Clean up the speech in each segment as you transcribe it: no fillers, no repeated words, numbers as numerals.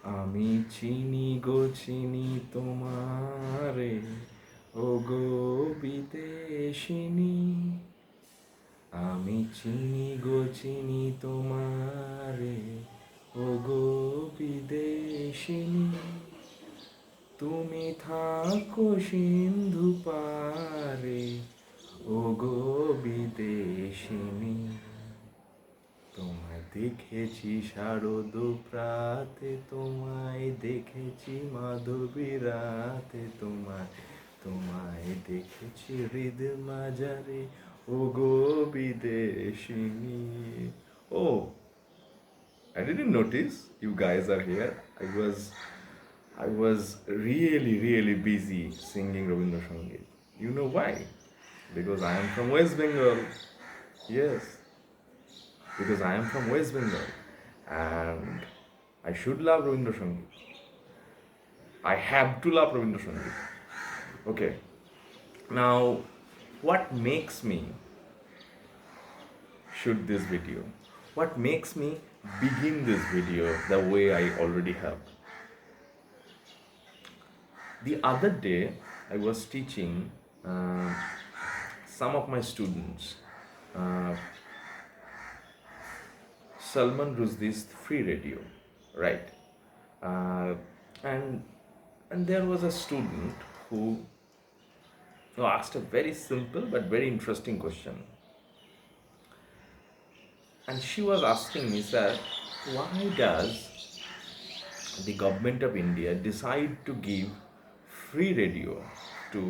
আমি চিনি গো চিনি তোমারে, ও গো বিদেশিনী। আমি চিনি গো চিনি তোমারে, ও গো বিদেশিনী। তুমি থাকো সিন্ধু পারে, ও গো বিদেশিনী। তোমায় দেখেছি শারদ প্রাতে, তোমায় দেখেছি মাধবী রাতে, তোমায় দেখেছি হৃদ মাজারে, ও গো বিদেশিনী। Oh, I didn't notice you guys are here. I was really busy singing Rabindranath Sangeet. You know why? Because I am from West Bengal. Yes, because I am from West Bengal, and I should love Rabindranath Sangeet. I have to love Rabindranath Sangeet. Okay. Now, what makes me shoot this video? What makes me begin this video the way I already have? The other day, I was teaching some of my students uh, Salman Rushdie's free radio, right? Uh, and there was a student who asked a very simple but very interesting question. And she was asking me, sir, why does the government of India decide to give free radio to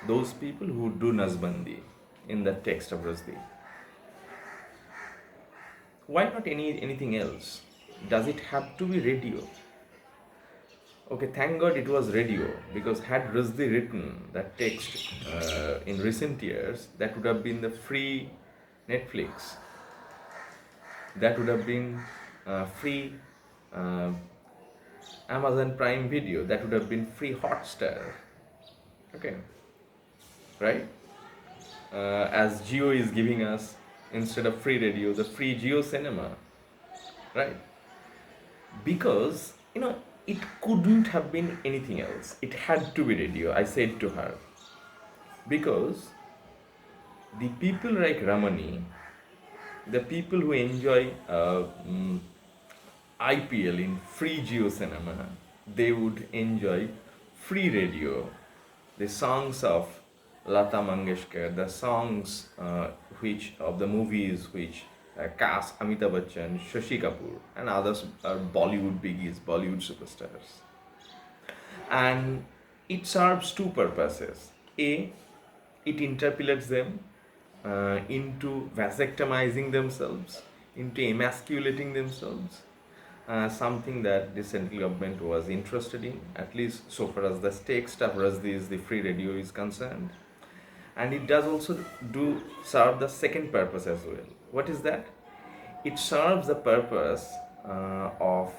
those people who do Nazbandi in the text of Rushdie? Why not anything else? Does it have to be radio? Okay, thank God it was radio, because had Rushdie written that text in recent years, that would have been the free Netflix, that would have been free uh, Amazon Prime Video, that would have been free Hotstar. Okay, right? As Jio is giving us, instead of free radio, the free JioCinema, right? Because, it couldn't have been anything else. It had to be radio, I said to her. Because the people like Ramani, the people who enjoy IPL in free JioCinema, they would enjoy free radio, the songs of Lata Mangeshkar, the songs which of the movies which cast Amitabh Bachchan, Shashi Kapoor, and others are Bollywood biggies, Bollywood superstars. And it serves two purposes. A, it interpolates them into vasectomizing themselves, into emasculating themselves, something that the central government was interested in, at least so far as the text of Rushdie, the free radio, is concerned. And it does also serve the second purpose as well. What is that? It serves the purpose of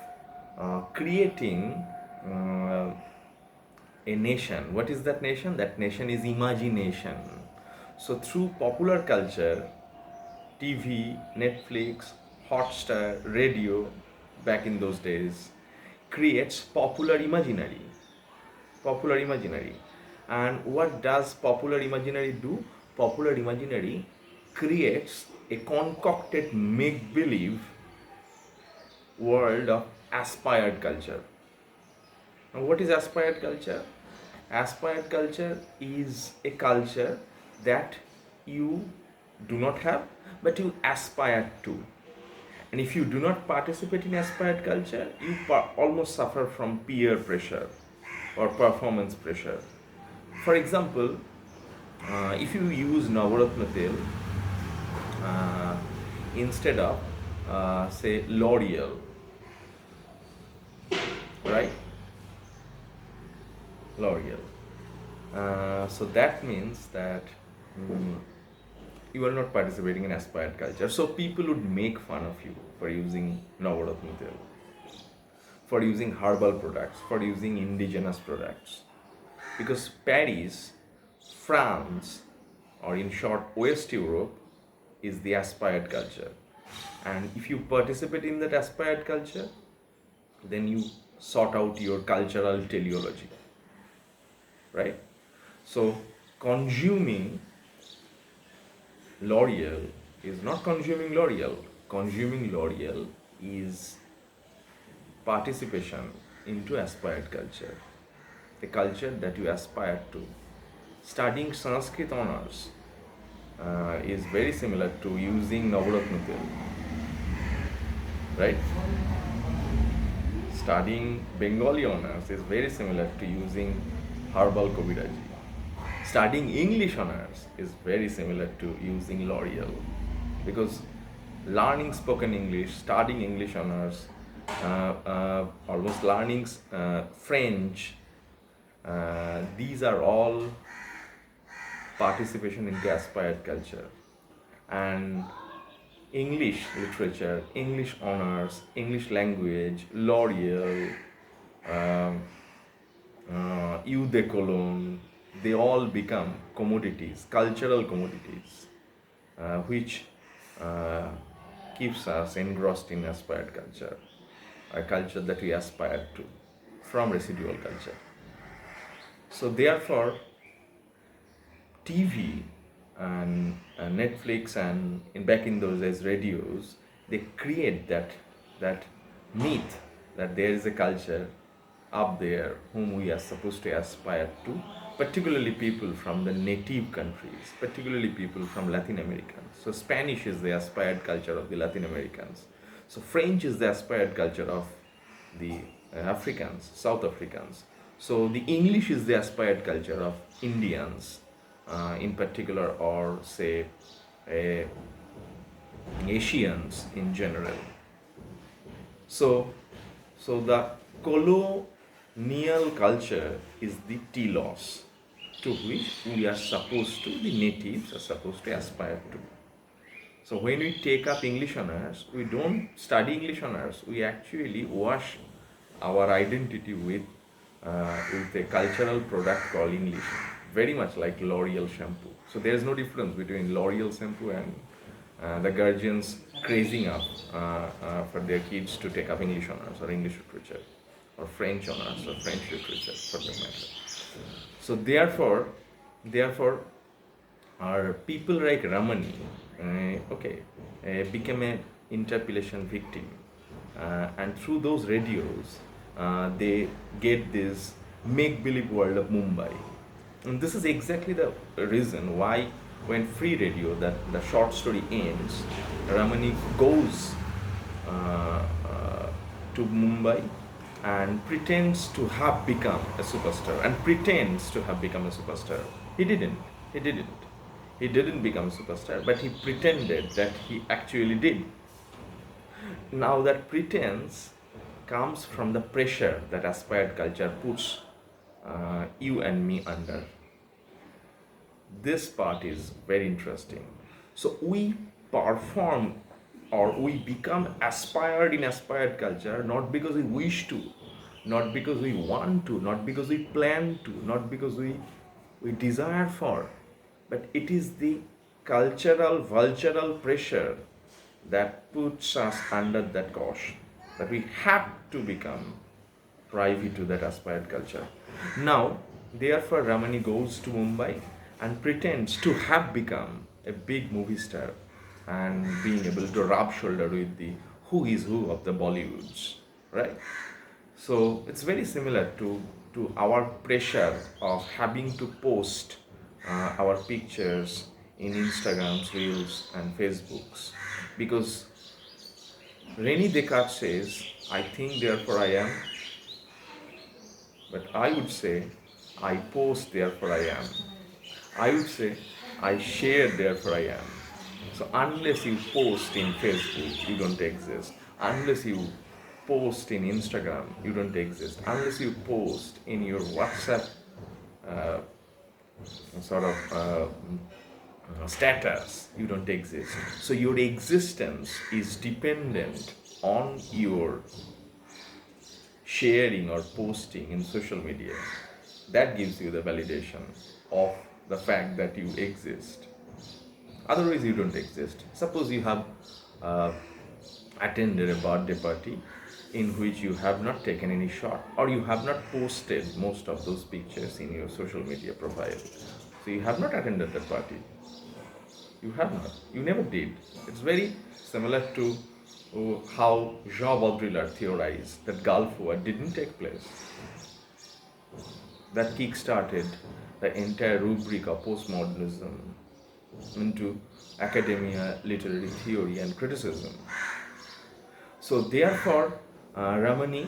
creating a nation. What is that nation? That nation is imagination. So through popular culture, TV, Netflix, Hotstar, radio, back in those days, creates popular imaginary. Popular imaginary. And what does popular imaginary do? Popular imaginary creates a concocted make-believe world of aspired culture. Now, what is aspired culture? Aspired culture is a culture that you do not have, but you aspire to. And if you do not participate in aspired culture, you almost suffer from peer pressure or performance pressure. For example, if you use Navaratna Tel instead of, say, L'Oreal, right? L'Oreal. So that means that you are not participating in aspired culture. So people would make fun of you for using Navaratna Tel, for using herbal products, for using indigenous products. Because Paris, France, or in short, West Europe, is the aspired culture. And if you participate in that aspired culture, then you sort out your cultural teleology, right? So consuming L'Oreal is not consuming L'Oreal. Consuming L'Oreal is participation into aspired culture, a culture that you aspire to. Studying Sanskrit honors is very similar to using Navaratna Tel, right? Studying Bengali honors is very similar to using herbal Kobiraji. Studying English honors is very similar to using L'Oreal, because learning spoken English, studying English honors, almost learning French, these are all participation into aspired culture. And English literature, English honors, English language, L'Oreal, Eau de Cologne, they all become commodities, cultural commodities, which keeps us engrossed in aspired culture, a culture that we aspire to from residual culture. So therefore, TV and Netflix and back in those days radios, they create that myth that there is a culture up there whom we are supposed to aspire to, particularly people from the native countries, particularly people from Latin Americans. So Spanish is the aspired culture of the Latin Americans. So French is the aspired culture of the Africans, South Africans. So the English is the aspired culture of Indians, in particular, or say Asians in general. So the colonial culture is the telos to which we are supposed to, the natives are supposed to aspire to. So when we take up English honors, we don't study English honors, we actually wash our identity with a cultural product called English, very much like L'Oreal shampoo. So there is no difference between L'Oreal shampoo and the guardians crazing up for their kids to take up English honors or English literature or French honors or French literature for that matter. So therefore, our people like Ramani, became an interpellation victim, and through those radios, they get this make-believe world of Mumbai. And this is exactly the reason why when Free Radio, that the short story ends, Ramani goes to Mumbai and pretends to have become a superstar. He didn't. He didn't become a superstar, but he pretended that he actually did. Now that pretense comes from the pressure that aspired culture puts you and me under. This part is very interesting. So we perform or we become aspired in aspired culture not because we wish to, not because we want to, not because we plan to, not because we desire for, but it is the cultural, vultural pressure that puts us under that caution, that we have to become privy to that aspired culture. Now, therefore, Ramani goes to Mumbai and pretends to have become a big movie star and being able to rub shoulder with the who is who of the Bollywoods, right? So it's very similar to our pressure of having to post our pictures in Instagrams, Reels, and Facebooks, because Rene Descartes says, "I think, therefore I am," but I would say, "I post, therefore I am." I would say, "I share, therefore I am." So unless you post in Facebook, you don't exist. Unless you post in Instagram, you don't exist. Unless you post in your WhatsApp status, you don't exist. So your existence is dependent on your sharing or posting in social media. That gives you the validation of the fact that you exist. Otherwise, you don't exist. Suppose you have attended a birthday party in which you have not taken any shot or you have not posted most of those pictures in your social media profile. So you have not attended that party. You have not. You never did. It's very similar to how Jean Baudrillard theorized that Gulf War didn't take place. That kick-started the entire rubric of postmodernism into academia, literary theory and criticism. So therefore, Ramani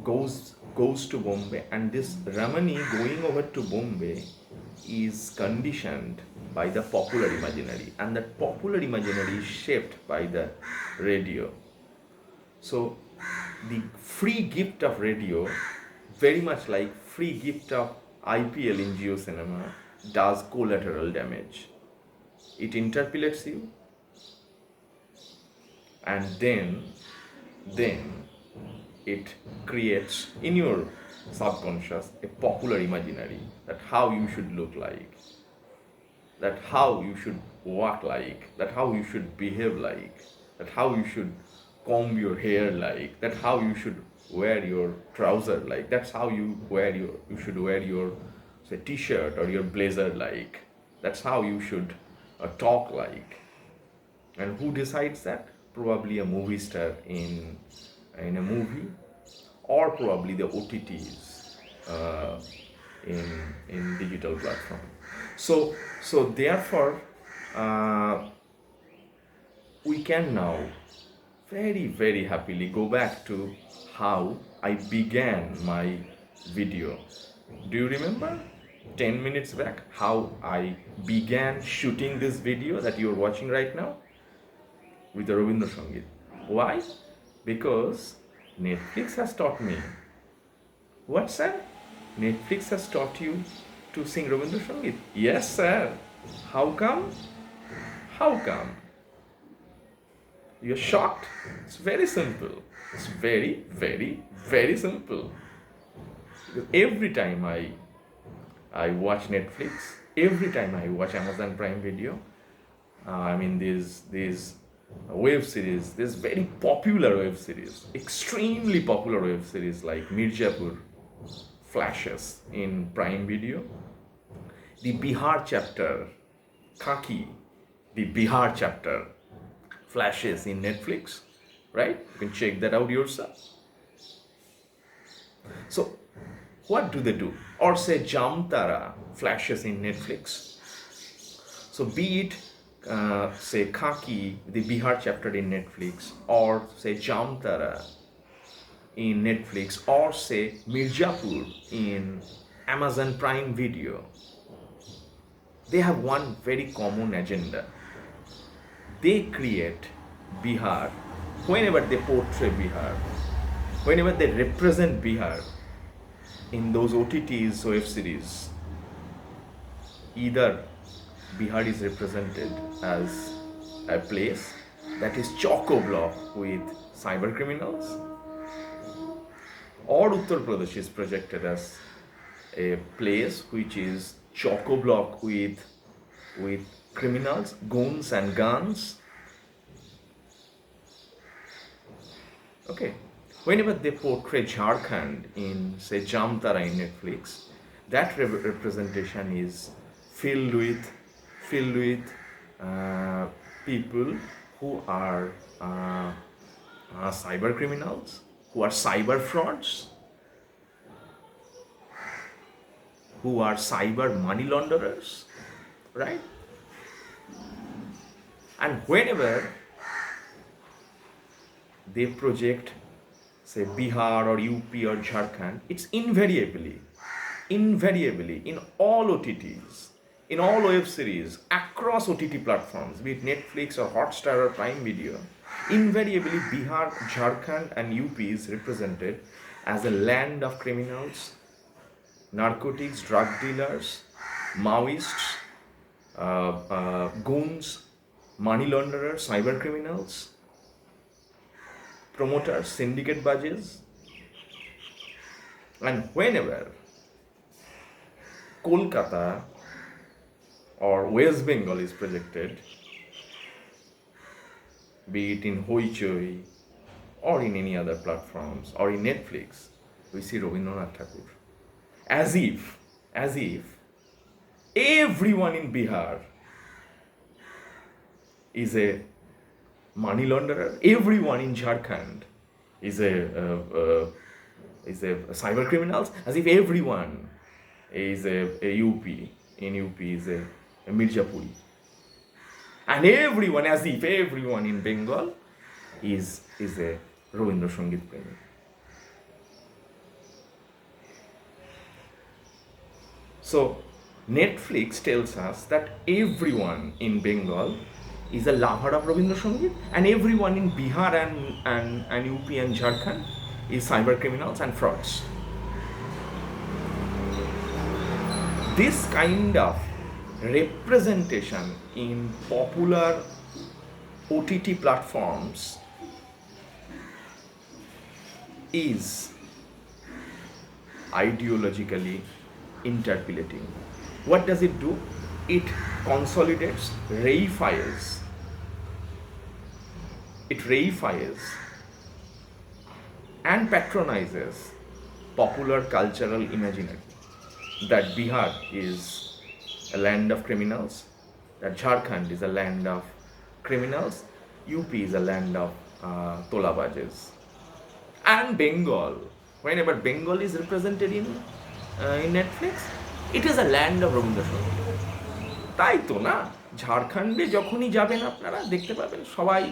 goes to Bombay, and this Ramani going over to Bombay is conditioned by the popular imaginary, and that popular imaginary is shaped by the radio. So the free gift of radio, very much like free gift of IPL in JioCinema, does collateral damage. It interpellates you, and then it creates in your subconscious a popular imaginary that how you should look like, that how you should walk like, that how you should behave like, that how you should comb your hair like, that how you should wear your trouser like, that's how you should wear your say t-shirt or your blazer like, that's how you should talk like. And who decides that? Probably a movie star in a movie, or probably the OTTs in digital platform. So therefore, we can now very, very happily go back to how I began my video. Do you remember 10 minutes back how I began shooting this video that you're watching right now with the Rabindranath? Why? Because Netflix has taught me. What, sir? Netflix has taught you to sing Rabindranath? Yes, sir. How come? How come? You're shocked? It's very simple. It's very, very, very simple. Because every time I watch Netflix, every time I watch Amazon Prime Video, these web series, this very popular web series, extremely popular web series like Mirzapur flashes in Prime Video. The Bihar chapter, Khaki, the Bihar chapter flashes in Netflix, right? You can check that out yourself. So what do they do? Or say Jamtara flashes in Netflix. So be it say Khaki, the Bihar chapter in Netflix, or say Jamtara in Netflix, or say Mirzapur in Amazon Prime Video, they have one very common agenda. They create Bihar, whenever they portray Bihar, whenever they represent Bihar in those OTTs, web series, either Bihar is represented as a place that is chock-a-block with cyber criminals, or Uttar Pradesh is projected as a place which is chock-a-block with criminals, goons and guns. Okay, whenever they portray Jharkhand in say Jamtara in Netflix, that representation is filled with people who are cyber criminals, who are cyber frauds, who are cyber money launderers, right? And whenever they project say Bihar or UP or Jharkhand, it's invariably in all OTTs, in all web series, across OTT platforms, be it Netflix or Hotstar or Prime Video, invariably Bihar, Jharkhand and UP is represented as a land of criminals, narcotics, drug dealers, Maoists, goons, money launderers, cyber criminals, promoters, syndicate budgies. And whenever Kolkata or West Bengal is projected, be it in Hoichoi or in any other platforms or in Netflix, we see Rabindranath Tagore. As if everyone in Bihar is a money launderer, everyone in Jharkhand is a cyber criminals, as if everyone is a UP, in UP is a Mirzapuri, and everyone, as if everyone in Bengal is a Rabindra Sangeet premi. So Netflix tells us that everyone in Bengal is a lover of Rabindra Sangeet, and everyone in Bihar and UP and Jharkhand is cyber criminals and frauds. This kind of representation in popular OTT platforms is ideologically interpolating. What does it do? It consolidates, reifies and patronizes popular cultural imaginary that Bihar is a land of criminals, that Jharkhand is a land of criminals, UP is a land of tolabajes. And Bengal, whenever Bengal is represented in Netflix, it is a land of Rabindra Sangeet. তাই তো না, ঝাড়খণ্ডে যখনই যাবেন আপনারা দেখতে পাবেন সবাই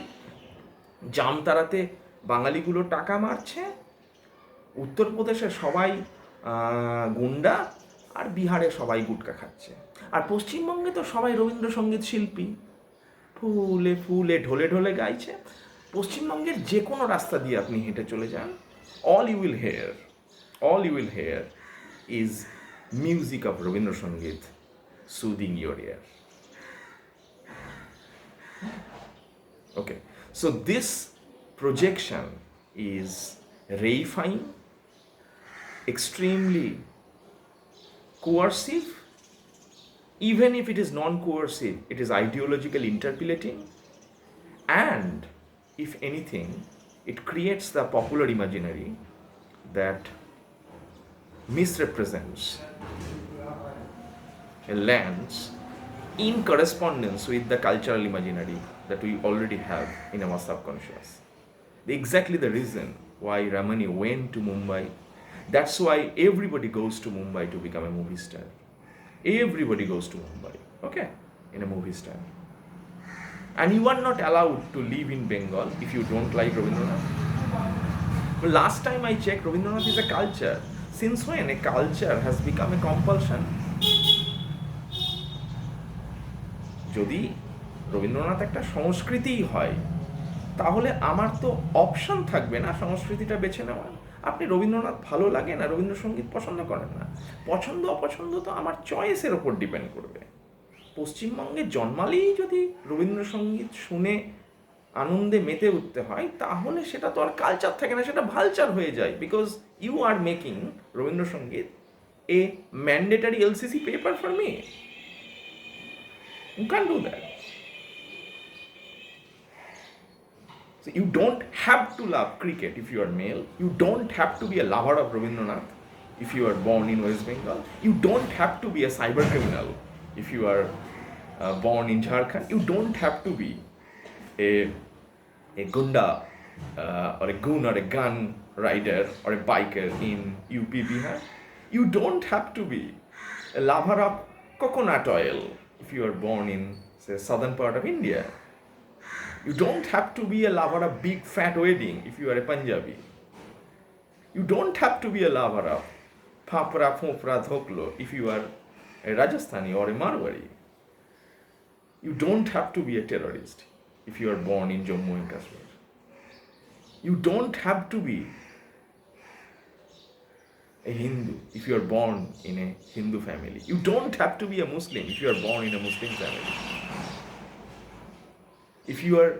জামতারাতে বাঙালিগুলো টাকা মারছে, উত্তরপ্রদেশে সবাই গুন্ডা, আর বিহারে সবাই গুটকা খাচ্ছে, আর পশ্চিমবঙ্গে তো সবাই রবীন্দ্রসঙ্গীত শিল্পী, ফুলে ফুলে ঢলে ঢলে গাইছে। পশ্চিমবঙ্গের যে কোনো রাস্তা দিয়ে আপনি হেঁটে চলে যান, all you will hear is music of Rabindra Sangeet soothing your ear. Okay, so this projection is reifying, extremely coercive. Even if it is non-coercive, it is ideologically interpolating, and if anything, it creates the popular imaginary that misrepresents a lands in correspondence with the cultural imaginary that we already have in our subconscious. Exactly the reason why Ramani went to Mumbai. That's why everybody goes to Mumbai to become a movie star. Everybody goes to Mumbai, okay, in a movie star. And you are not allowed to live in Bengal if you don't like Rabindranath. Well, last time I checked, Rabindranath is a culture. Since when a culture has become a compulsion? যদি রবীন্দ্রনাথ একটা সংস্কৃতিই হয়, তাহলে আমার তো option থাকবে না সংস্কৃতিটা বেছে নেওয়ার। আপনি রবীন্দ্রনাথ ভালো লাগে না, রবীন্দ্রসঙ্গীত পছন্দ করেন না, পছন্দ অপছন্দ তো আমার চয়েসের ওপর ডিপেন্ড করবে। পশ্চিমবঙ্গে জন্মালেই যদি রবীন্দ্রসঙ্গীত শুনে আনন্দে মেতে উঠতে হয়, তাহলে সেটা তো আর কালচার থাকে না, সেটা ভালচার হয়ে যায়, because you are making Rabindrasangeet a mandatory LCC paper for me. You can't do that. So you don't have to love cricket if you are male. You don't have to be a lover of Rabindranath if you are born in West Bengal. You don't have to be a cyber criminal if you are born in Jharkhand. You don't have to be a gunda or a goon or a gun rider or a biker in UP, Bihar. You don't have to be a lover of coconut oil if you are born in, say, southern part of India. You don't have to be a lover of big fat wedding if you are a Punjabi. You don't have to be a lover of Phapra, Phopra, Dhoklo if you are a Rajasthani or a Marwari. You don't have to be a terrorist if you are born in Jammu and Kashmir. You don't have to be a Hindu if you are born in a Hindu family. You don't have to be a Muslim if you are born in a Muslim family. If you are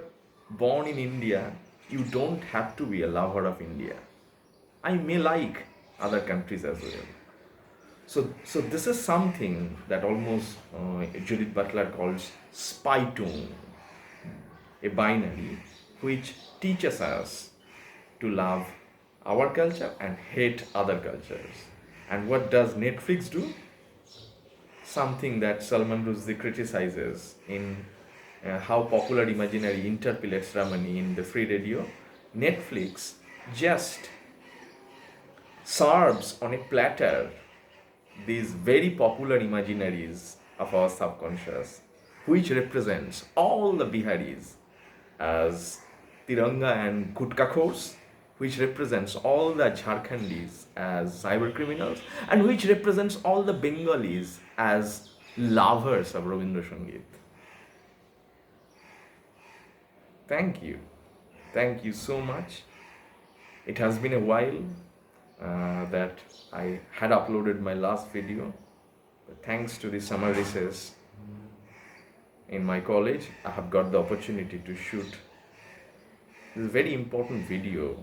born in India, you don't have to be a lover of India. I may like other countries as well. So this is something that almost Judith Butler calls spy tone, a binary which teaches us to love our culture and hate other cultures. And what does Netflix do? Something that Salman Rushdie criticizes in how popular imaginary interpolates Ramani in the free radio. Netflix just serves on a platter these very popular imaginaries of our subconscious, which represents all the Biharis as Tiranga and Gutkakors, which represents all the Jharkhandis as cyber criminals, and which represents all the Bengalis as lovers of Rabindra Sangeet. Thank you. Thank you so much. It has been a while that I had uploaded my last video. But thanks to the summer recess in my college, I have got the opportunity to shoot this very important video,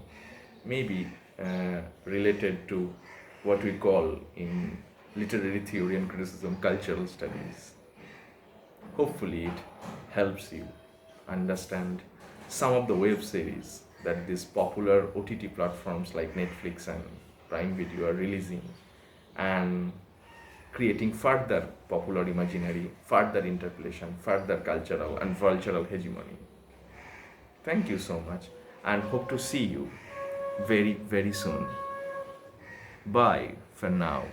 maybe related to what we call in literary theory and criticism cultural studies. Hopefully it helps you understand some of the web series that these popular OTT platforms like Netflix and Prime Video are releasing and creating further popular imaginary, further interpolation, further cultural and cultural hegemony. Thank you so much and hope to see you very, very soon. Bye for now.